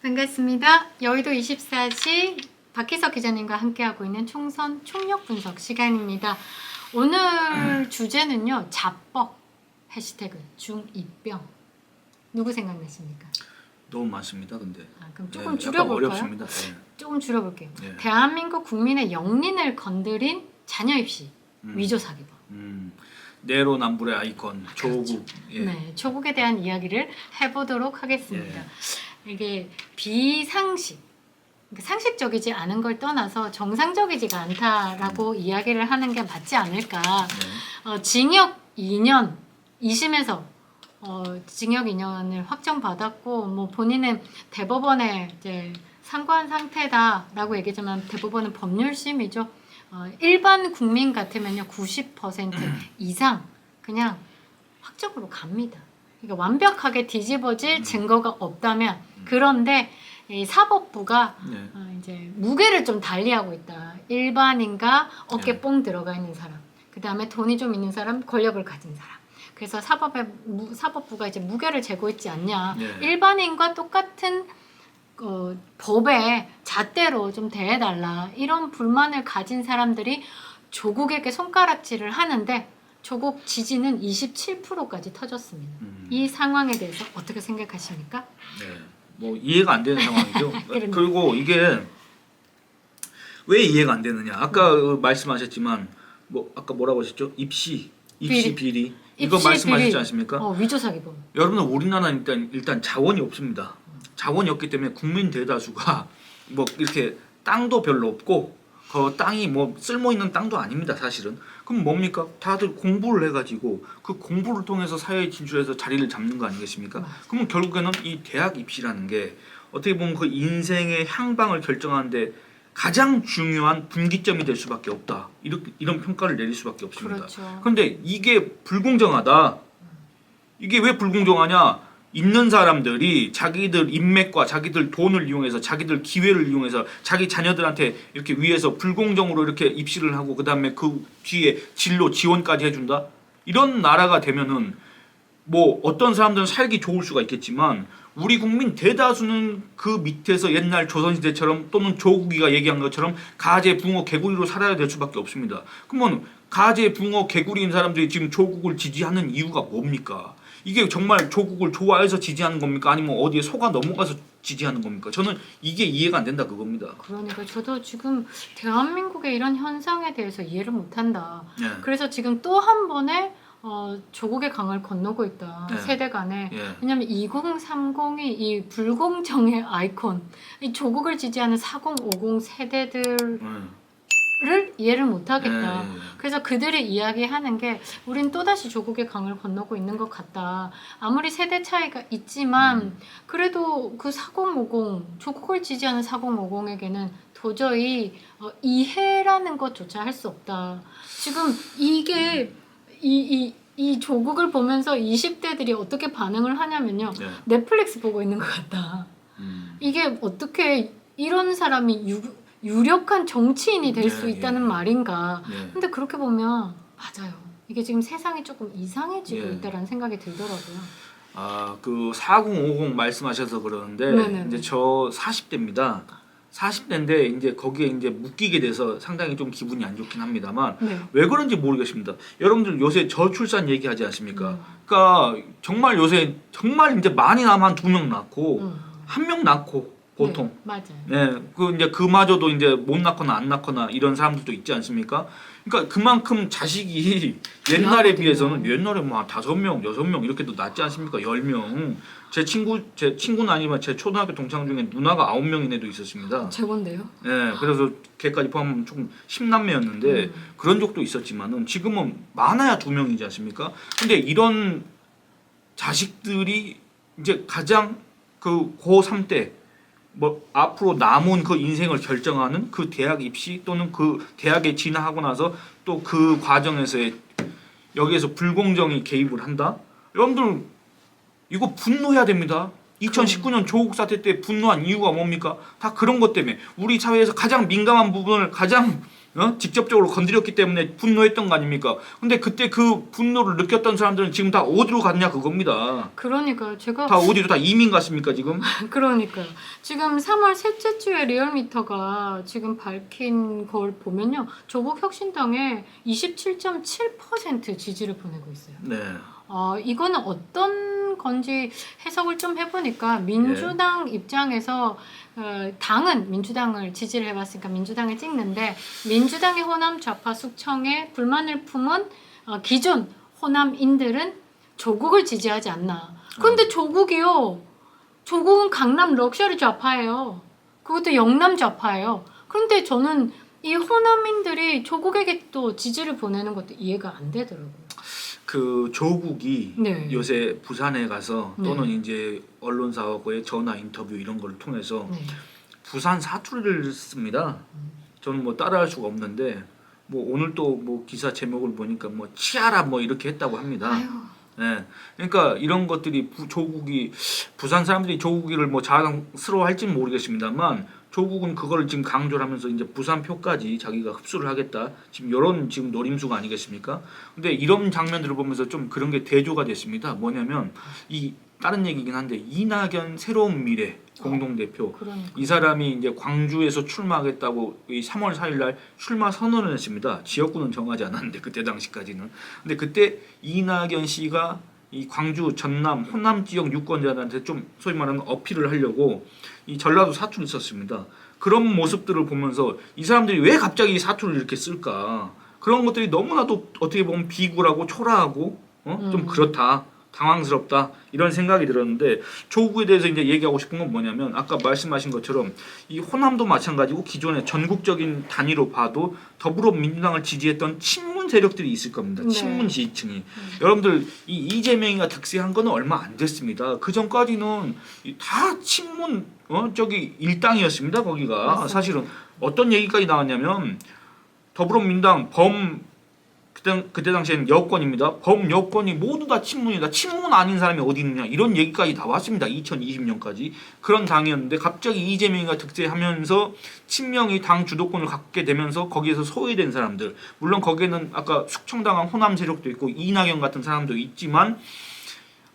반갑습니다. 여의도 24시 박희석 기자님과 함께하고 있는 총선 총력 분석 시간입니다. 오늘 주제는요. 자뻑 해시태그 중2병 누구 생각나십니까? 너무 많습니다. 근데 그럼 조금 약간 줄여볼까요? 어렵습니다. 네. 조금 줄여볼게요. 네. 대한민국 국민의 영린을 건드린 자녀 입시 위조 사기범. 내로남불의 아이콘 조국. 예. 네, 조국에 대한 이야기를 해보도록 하겠습니다. 이게 비상식, 상식적이지 않은 걸 떠나서 정상적이지가 않다라고 이야기를 하는 게 맞지 않을까. 징역 2년 2심에서 징역 2년을 확정받았고, 뭐 본인은 대법원에 이제 상고한 상태다라고 얘기하지만 대법원은 법률심이죠. 일반 국민 같으면요 90% 이상 그냥 확정으로 갑니다. 그러니까 완벽하게 뒤집어질 증거가 없다면. 그런데 이 사법부가 이제 무게를 좀 달리하고 있다. 일반인과 어깨 뽕 들어가 있는 사람, 그 다음에 돈이 좀 있는 사람, 권력을 가진 사람. 그래서 사법부가 이제 무게를 재고 있지 않냐. 일반인과 똑같은 법의 잣대로 좀 대해달라. 이런 불만을 가진 사람들이 조국에게 손가락질을 하는데 조국 지지는 27%까지 터졌습니다. 이 상황에 대해서 어떻게 생각하십니까? 네, 뭐 이해가 안 되는 상황이죠. 그리고 이게 왜 이해가 안 되느냐? 아까 말씀하셨지만 뭐 아까 뭐라고 하셨죠? 입시 비리. 이거 말씀하셨지 않습니까? 위조 사기범. 여러분들 우리나라는 일단 자원이 없습니다. 자원이 없기 때문에 국민 대다수가 뭐 이렇게 땅도 별로 없고 그 땅이 뭐 쓸모 있는 땅도 아닙니다, 사실은. 그럼 뭡니까? 다들 공부를 해가지고 그 공부를 통해서 사회에 진출해서 자리를 잡는 거 아니겠습니까? 그러면 결국에는 이 대학 입시라는 게 어떻게 보면 그 인생의 향방을 결정하는데 가장 중요한 분기점이 될 수밖에 없다. 이런 평가를 내릴 수밖에 없습니다. 그렇죠. 그런데 이게 불공정하다. 이게 왜 불공정하냐? 있는 사람들이 자기들 인맥과 자기들 돈을 이용해서 자기들 기회를 이용해서 자기 자녀들한테 이렇게 위해서 불공정으로 이렇게 입시를 하고 그 다음에 그 뒤에 진로 지원까지 해준다? 이런 나라가 되면은 뭐 어떤 사람들은 살기 좋을 수가 있겠지만 우리 국민 대다수는 그 밑에서 옛날 조선시대처럼 또는 조국이가 얘기한 것처럼 가재, 붕어, 개구리로 살아야 될 수밖에 없습니다. 그러면 가재, 붕어, 개구리인 사람들이 지금 조국을 지지하는 이유가 뭡니까? 이게 정말 조국을 좋아해서 지지하는 겁니까? 아니면 어디에 속아 넘어가서 지지하는 겁니까? 저는 이게 이해가 안 된다 그겁니다. 그러니까 저도 지금 대한민국의 이런 현상에 대해서 이해를 못한다. 그래서 지금 또 한 번에 조국의 강을 건너고 있다. 세대 간에. 왜냐하면 2030이 이 불공정의 아이콘, 이 조국을 지지하는 40, 50 세대들 를 이해를 못하겠다. 그래서 그들이 이야기하는 게 우린 또다시 조국의 강을 건너고 있는 것 같다. 아무리 세대 차이가 있지만 그래도 그 4050 조국을 지지하는 4050에게는 도저히 이해라는 것조차 할 수 없다. 지금 이게 이 조국을 보면서 20대들이 어떻게 반응을 하냐면요. 넷플릭스 보고 있는 것 같다. 이게 어떻게 이런 사람이 유력한 정치인이 될 수 있다는 말인가. 근데 그렇게 보면 맞아요. 이게 지금 세상이 조금 이상해지고 있다라는 생각이 들더라고요. 그 4050 말씀하셔서 그러는데 이제 저 40대입니다. 40대인데 이제 거기에 이제 묶이게 돼서 상당히 좀 기분이 안 좋긴 합니다만 왜 그런지 모르겠습니다. 여러분들 요새 저출산 얘기하지 않습니까? 그러니까 정말 요새 정말 이제 많이 나면 한 2명 낳고 1명 낳고 보통. 맞아요. 그 이제 그마저도 이제 못 낳거나 안 낳거나 이런 사람들도 있지 않습니까? 그러니까 그만큼 자식이 옛날에 비해서는 옛날에 뭐 5명, 6명 이렇게도 낳지 않습니까? 10명. 제 친구는 아니지만 제 초등학교 동창 중에 누나가 9명인 애도 있었습니다. 최고인데요? 그래서 걔까지 포함하면 총 10남매였는데 그런 적도 있었지만은 지금은 많아야 2명이지 않습니까? 근데 이런 자식들이 이제 가장 그 고3 때 뭐 앞으로 남은 그 인생을 결정하는 그 대학 입시 또는 그 대학에 진학하고 나서 또 그 과정에서의 여기에서 불공정이 개입을 한다? 여러분들 이거 분노해야 됩니다. 2019년 조국 사태 때 분노한 이유가 뭡니까? 다 그런 것 때문에 우리 사회에서 가장 민감한 부분을 가장 직접적으로 건드렸기 때문에 분노했던 거 아닙니까? 근데 그때 그 분노를 느꼈던 사람들은 지금 다 어디로 갔냐 그겁니다. 그러니까요. 제가 다 어디로 다 이민 갔습니까 지금? 그러니까요. 지금 3월 셋째 주에 리얼미터가 지금 밝힌 걸 보면요. 조국 혁신당에 27.7% 지지를 보내고 있어요. 네. 이거는 어떤 건지 해석을 좀 해보니까 민주당 입장에서 당은 민주당을 지지를 해봤으니까 민주당을 찍는데 민주당의 호남 좌파 숙청에 불만을 품은 기존 호남인들은 조국을 지지하지 않나. 근데 조국이요. 조국은 강남 럭셔리 좌파예요. 그것도 영남 좌파예요. 그런데 저는 이 호남인들이 조국에게 또 지지를 보내는 것도 이해가 안 되더라고요. 그 조국이 네. 요새 부산에 가서 또는 네. 이제 언론사하고의 전화 인터뷰 이런 걸 통해서 네. 부산 사투리를 씁니다. 저는 뭐 따라할 수가 없는데 뭐 오늘 또 뭐 기사 제목을 보니까 뭐 치아라 뭐 이렇게 했다고 합니다. 아유. 네. 그러니까 이런 것들이 조국이 부산 사람들이 조국이를 뭐 자랑스러워할지는 모르겠습니다만 조국은 그걸 지금 강조를 하면서 이제 부산 표까지 자기가 흡수를 하겠다. 지금 이런 지금 노림수가 아니겠습니까? 근데 이런 장면들을 보면서 좀 그런 게 대조가 됐습니다. 뭐냐면 이 다른 얘기긴 한데 이낙연 새로운 미래 공동대표 그러니까. 이 사람이 이제 광주에서 출마하겠다고 이 3월 4일 날 출마 선언을 했습니다. 지역구는 정하지 않았는데 그때 당시까지는. 근데 그때 이낙연 씨가 이 광주 전남 호남 지역 유권자들한테 좀 소위 말하는 어필을 하려고 이 전라도 사투리를 썼습니다. 그런 모습들을 보면서 이 사람들이 왜 갑자기 사투리를 이렇게 쓸까? 그런 것들이 너무나도 어떻게 보면 비굴하고 초라하고 좀 그렇다. 당황스럽다 이런 생각이 들었는데 조국에 대해서 이제 얘기하고 싶은 건 뭐냐면 아까 말씀하신 것처럼 이 호남도 마찬가지고 기존의 전국적인 단위로 봐도 더불어민주당을 지지했던 친문 세력들이 있을 겁니다. 네. 친문 지지층이 여러분들 이 이재명이가 득세한 거는 얼마 안 됐습니다. 그 전까지는 다 친문 저기 일당이었습니다. 거기가 맞습니다. 사실은 어떤 얘기까지 나왔냐면 더불어민주당 그때 당시에는 여권입니다. 범여권이 모두 다 친문이다. 친문 아닌 사람이 어디 있느냐 이런 얘기까지 나왔습니다. 2020년까지 그런 당이었는데 갑자기 이재명이가 득세하면서 친명이 당 주도권을 갖게 되면서 거기에서 소외된 사람들 물론 거기에는 아까 숙청당한 호남 세력도 있고 이낙연 같은 사람도 있지만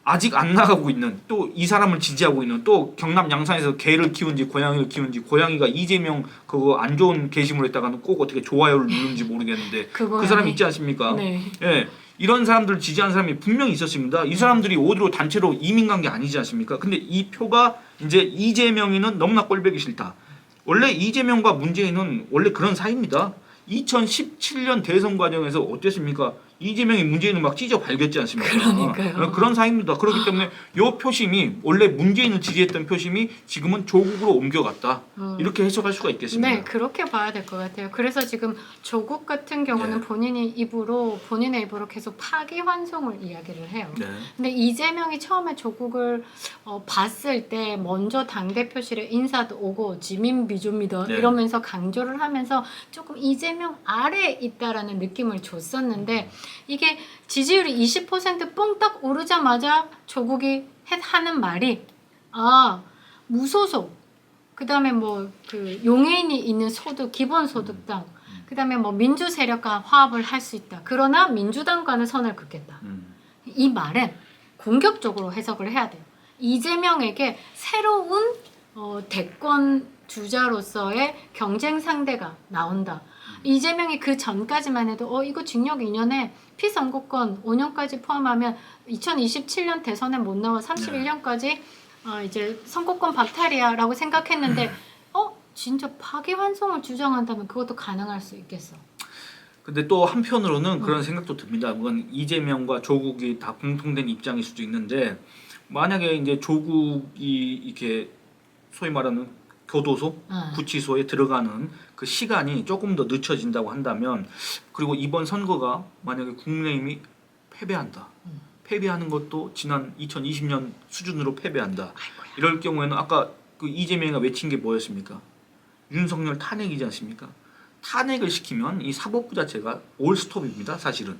아직 안 나가고 있는 또 이 사람을 지지하고 있는 또 경남 양산에서 개를 키운지 고양이를 키운지 고양이가 이재명 그거 안 좋은 게시물 했다가는 꼭 어떻게 좋아요를 누르는지 모르겠는데 그 사람 있지 않습니까? 네. 예. 이런 사람들을 지지하는 사람이 분명히 있었습니다. 이 사람들이 어디로 단체로 이민 간 게 아니지 않습니까? 근데 이 표가 이제 이재명이는 너무나 꼴보기 싫다. 원래 이재명과 문재인은 원래 그런 사이입니다. 2017년 대선 과정에서 어땠습니까? 이재명이 문재인을 막 찢어 발겼지 않습니까? 그러니까요. 그런 사이입니다. 그렇기 때문에 이 표심이 원래 문재인을 지지했던 표심이 지금은 조국으로 옮겨갔다. 이렇게 해석할 수가 있겠습니다. 네, 그렇게 봐야 될 것 같아요. 그래서 지금 조국 같은 경우는 네. 본인의 입으로 계속 파기환송을 이야기를 해요. 네. 근데 이재명이 처음에 조국을 봤을 때 먼저 당대표실에 인사도 오고 지민비조입니다 네. 이러면서 강조를 하면서 조금 이재명 아래에 있다라는 느낌을 줬었는데 이게 지지율이 20% 뽕딱 오르자마자 조국이 하는 말이 무소속 그다음에 뭐 그 용해인이 있는 소득 기본소득당 그다음에 뭐 민주 세력과 화합을 할 수 있다. 그러나 민주당과는 선을 긋겠다. 이 말은 공격적으로 해석을 해야 돼요. 이재명에게 새로운 대권 주자로서의 경쟁 상대가 나온다. 이재명이 그 전까지만 해도 이거 징역 2년에 피선거권 5년까지 포함하면 2027년 대선에 못 나와 31년까지 이제 선거권 박탈이야라고 생각했는데 진짜 파기환송을 주장한다면 그것도 가능할 수 있겠어. 근데 또 한편으로는 그런 생각도 듭니다. 그건 이재명과 조국이 다 공통된 입장일 수도 있는데 만약에 이제 조국이 이렇게 소위 말하는 교도소, 구치소에 들어가는 그 시간이 조금 더 늦춰진다고 한다면 그리고 이번 선거가 만약에 국민의힘이 패배한다. 패배하는 것도 지난 2020년 수준으로 패배한다. 이럴 경우에는 아까 그 이재명이가 외친 게 뭐였습니까? 윤석열 탄핵이지 않습니까? 탄핵을 시키면 이 사법부 자체가 올 스톱입니다. 사실은.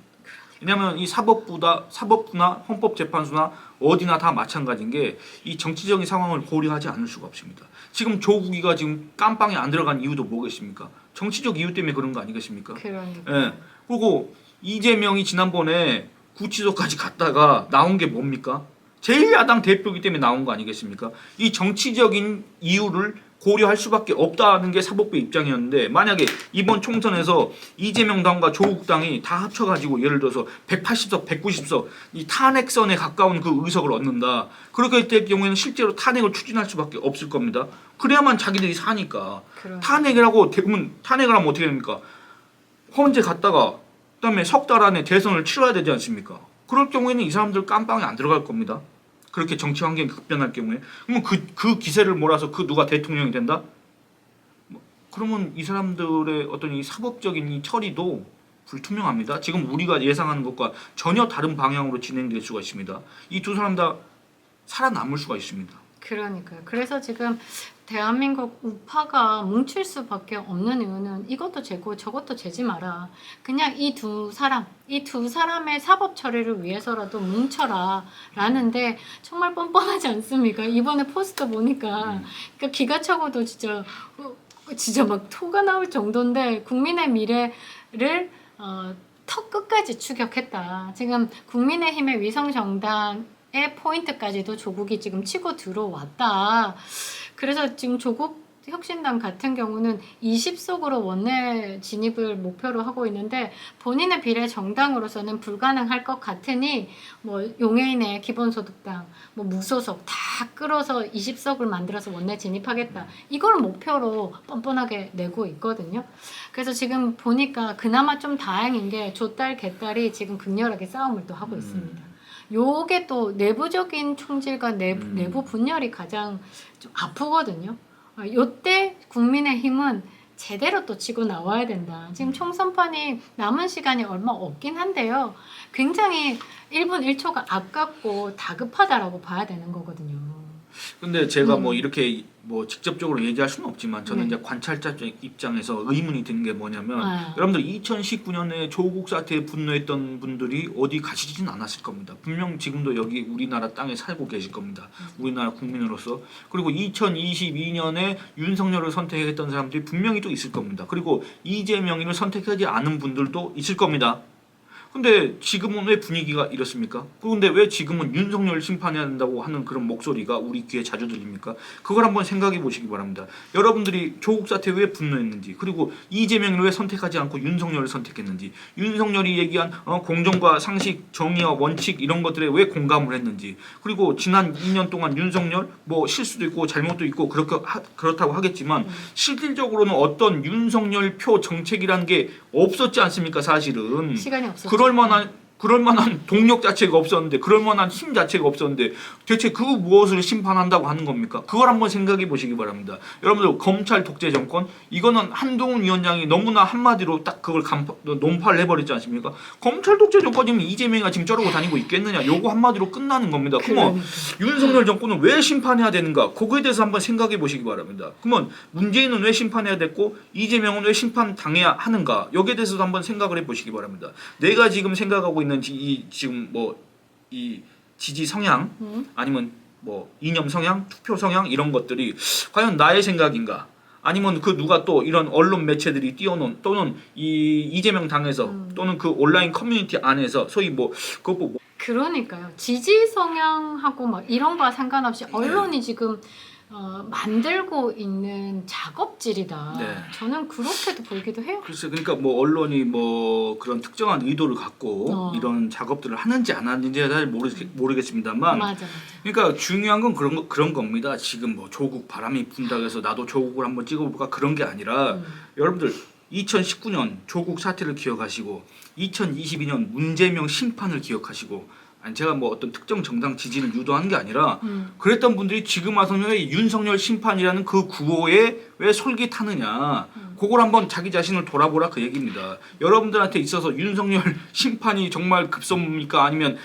왜냐하면 이 사법부나 헌법재판소나 어디나 다 마찬가지인 게 이 정치적인 상황을 고려하지 않을 수가 없습니다. 지금 조국이가 지금 깜빵에 안 들어간 이유도 뭐겠습니까? 정치적 이유 때문에 그런 거 아니겠습니까? 그러니까. 예. 그리고 이재명이 지난번에 구치소까지 갔다가 나온 게 뭡니까? 제1야당 대표이기 때문에 나온 거 아니겠습니까? 이 정치적인 이유를 고려할 수밖에 없다는 게 사법부의 입장이었는데 만약에 이번 총선에서 이재명 당과 조국 당이 다 합쳐가지고 예를 들어서 180석, 190석 이 탄핵선에 가까운 그 의석을 얻는다. 그렇게 될 경우에는 실제로 탄핵을 추진할 수밖에 없을 겁니다. 그래야만 자기들이 사니까. 탄핵이라고 대부분 탄핵을 하면 어떻게 됩니까? 헌재 갔다가 그다음에 석 달 안에 대선을 치러야 되지 않습니까? 그럴 경우에는 이 사람들 깜빵에 안 들어갈 겁니다. 그렇게 정치 환경이 급변할 경우에 그러면 그 기세를 몰아서 그 누가 대통령이 된다? 그러면 이 사람들의 어떤 이 사법적인 이 처리도 불투명합니다. 지금 우리가 예상하는 것과 전혀 다른 방향으로 진행될 수가 있습니다. 이 두 사람 다 살아남을 수가 있습니다. 그러니까요. 그래서 지금 대한민국 우파가 뭉칠 수밖에 없는 이유는 이것도 재고 저것도 재지 마라. 그냥 이 두 사람의 사법 처리를 위해서라도 뭉쳐라. 라는데 정말 뻔뻔하지 않습니까? 이번에 포스터 보니까 그러니까 기가 차고도 진짜 막 토가 나올 정도인데 국민의 미래를 턱 끝까지 추격했다. 지금 국민의힘의 위성정당의 포인트까지도 조국이 지금 치고 들어왔다. 그래서 지금 조국 혁신당 같은 경우는 20석으로 원내 진입을 목표로 하고 있는데 본인의 비례 정당으로서는 불가능할 것 같으니 뭐 용해인의 기본소득당, 뭐 무소속 다 끌어서 20석을 만들어서 원내 진입하겠다. 이걸 목표로 뻔뻔하게 내고 있거든요. 그래서 지금 보니까 그나마 좀 다행인 게 조딸 개딸이 지금 극렬하게 싸움을 또 하고 있습니다. 요게 또 내부적인 총질과 내부 분열이 가장 좀 아프거든요. 요때 국민의힘은 제대로 또 치고 나와야 된다. 지금 총선판이 남은 시간이 얼마 없긴 한데요. 굉장히 1분 1초가 아깝고 다급하다라고 봐야 되는 거거든요. 근데 제가 뭐 이렇게 뭐 직접적으로 얘기할 수는 없지만 저는 네. 이제 관찰자 입장에서 의문이 드는 게 뭐냐면 여러분들 2019년에 조국 사태에 분노했던 분들이 어디 가시진 않았을 겁니다. 분명 지금도 여기 우리나라 땅에 살고 계실 겁니다. 우리나라 국민으로서. 그리고 2022년에 윤석열을 선택했던 사람들이 분명히 또 있을 겁니다. 그리고 이재명을 선택하지 않은 분들도 있을 겁니다. 근데 지금은 왜 분위기가 이렇습니까? 그런데 왜 지금은 윤석열 심판해야 된다고 하는 그런 목소리가 우리 귀에 자주 들립니까? 그걸 한번 생각해 보시기 바랍니다. 여러분들이 조국 사태에 왜 분노했는지, 그리고 이재명을 왜 선택하지 않고 윤석열을 선택했는지, 윤석열이 얘기한 공정과 상식, 정의와 원칙 이런 것들에 왜 공감을 했는지, 그리고 지난 2년 동안 윤석열 뭐 실수도 있고 잘못도 있고 그렇다고 하겠지만 실질적으로는 어떤 윤석열 표 정책이라는 게 없었지 않습니까? 사실은 시간이 없었죠. 그럴 만한 동력 자체가 없었는데, 그럴 만한 힘 자체가 없었는데 대체 그 무엇을 심판한다고 하는 겁니까? 그걸 한번 생각해 보시기 바랍니다. 여러분들 검찰 독재 정권 이거는 한동훈 위원장이 너무나 한마디로 딱 그걸 논파를 해버렸지 않습니까? 검찰 독재 정권이면 이재명이가 지금 저러고 다니고 있겠느냐? 요거 한마디로 끝나는 겁니다. 그러면 윤석열 정권은 왜 심판해야 되는가? 그거에 대해서 한번 생각해 보시기 바랍니다. 그러면 문재인은 왜 심판해야 됐고 이재명은 왜 심판 당해야 하는가? 여기에 대해서도 한번 생각을 해보시기 바랍니다. 내가 지금 생각하고 있는 지금 뭐 이 지지 성향 아니면 뭐 이념 성향, 투표 성향 이런 것들이 과연 나의 생각인가? 아니면 그 누가 또 이런 언론 매체들이 띄워놓은 또는 이 이재명 당에서 또는 그 온라인 커뮤니티 안에서 소위 뭐 그거 뭐 그러니까요. 지지 성향하고 막 이런 거와 상관없이 언론이 지금 만들고 있는 작업질이다. 네. 저는 그렇게도 보기도 해요. 글쎄, 그러니까 뭐 언론이 뭐 그런 특정한 의도를 갖고 이런 작업들을 하는지 안 하는지 잘 모르겠습니다만, 맞아. 그러니까 중요한 건 그런 겁니다. 지금 뭐 조국 바람이 분다고 해서 나도 조국을 한번 찍어볼까 그런 게 아니라 여러분들 2019년 조국 사태를 기억하시고 2022년 문재명 심판을 기억하시고, 아니 제가 뭐 어떤 특정 정당 지지를 유도하는 게 아니라 그랬던 분들이 지금 와서는 왜 윤석열 심판이라는 그 구호에 왜 솔깃하느냐, 그걸 한번 자기 자신을 돌아보라 그 얘기입니다. 여러분들한테 있어서 윤석열 심판이 정말 급선무입니까? 아니면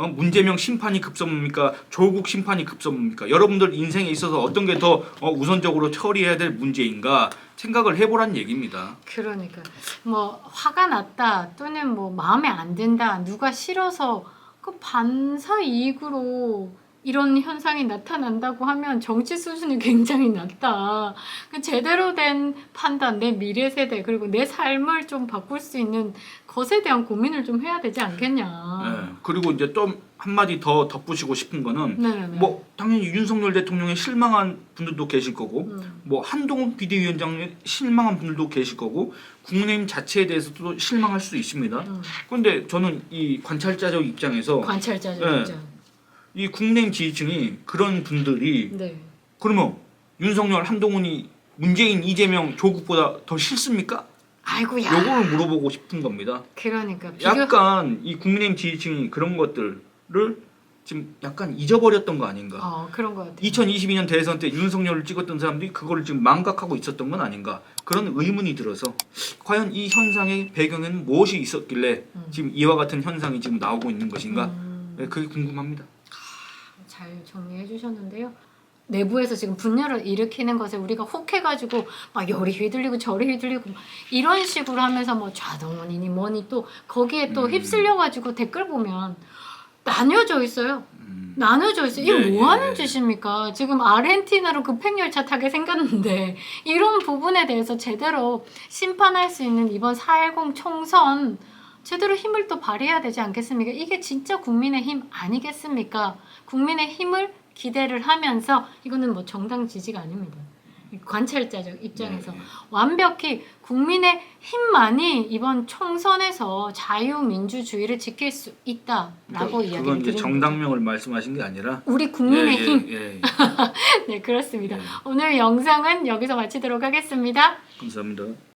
문재명 심판이 급선무입니까? 조국 심판이 급선무입니까? 여러분들 인생에 있어서 어떤 게 더 우선적으로 처리해야 될 문제인가 생각을 해보란 얘기입니다. 그러니까 뭐 화가 났다 또는 뭐 마음에 안 든다 누가 싫어서 그 반사 이익으로 이런 현상이 나타난다고 하면 정치 수준이 굉장히 낮다. 그 제대로 된 판단, 내 미래 세대 그리고 내 삶을 좀 바꿀 수 있는 것에 대한 고민을 좀 해야 되지 않겠냐. 네. 그리고 이제 또 한마디 더 덧붙이고 싶은 거는 네네네. 뭐 당연히 윤석열 대통령에 실망한 분들도 계실 거고 뭐 한동훈 비대위원장에 실망한 분들도 계실 거고 국민의힘 자체에 대해서도 실망할 수 있습니다. 그런데 저는 이 관찰자적 입장에서 관찰자적 네. 입장. 이 국민의힘 지지층이 그런 분들이 네. 그러면 윤석열, 한동훈이 문재인, 이재명, 조국보다 더 싫습니까? 아이고야. 요거를 물어보고 싶은 겁니다. 그러니까 약간 이 국민의힘 지지층이 그런 것들을 지금 약간 잊어버렸던 거 아닌가? 그런 것 같아요. 2022년 대선 때 윤석열을 찍었던 사람들이 그거를 지금 망각하고 있었던 건 아닌가? 그런 의문이 들어서 과연 이 현상의 배경에는 무엇이 있었길래 지금 이와 같은 현상이 지금 나오고 있는 것인가? 네, 그게 궁금합니다. 잘 정리해 주셨는데요. 내부에서 지금 분열을 일으키는 것에 우리가 혹해가지고 막 열이 휘둘리고 저리 휘둘리고 막 이런 식으로 하면서 뭐 좌동원이니 뭐니 또 거기에 또 휩쓸려가지고 댓글 보면 나뉘어져 있어요. 나눠져 있어요. 이게 뭐 하는 짓입니까? 지금 아르헨티나로 급행열차 타게 생겼는데 이런 부분에 대해서 제대로 심판할 수 있는 이번 4.10 총선 제대로 힘을 또 발휘해야 되지 않겠습니까? 이게 진짜 국민의 힘 아니겠습니까? 국민의 힘을 기대를 하면서 이거는 뭐 정당 지지가 아닙니다. 관찰자적 입장에서 완벽히 국민의 힘만이 이번 총선에서 자유민주주의를 지킬 수 있다라고 그건 이야기를 이제 드립니다. 정당명을 말씀하신 게 아니라 우리 국민의 힘. 예. 네, 그렇습니다. 예. 오늘 영상은 여기서 마치도록 하겠습니다. 감사합니다.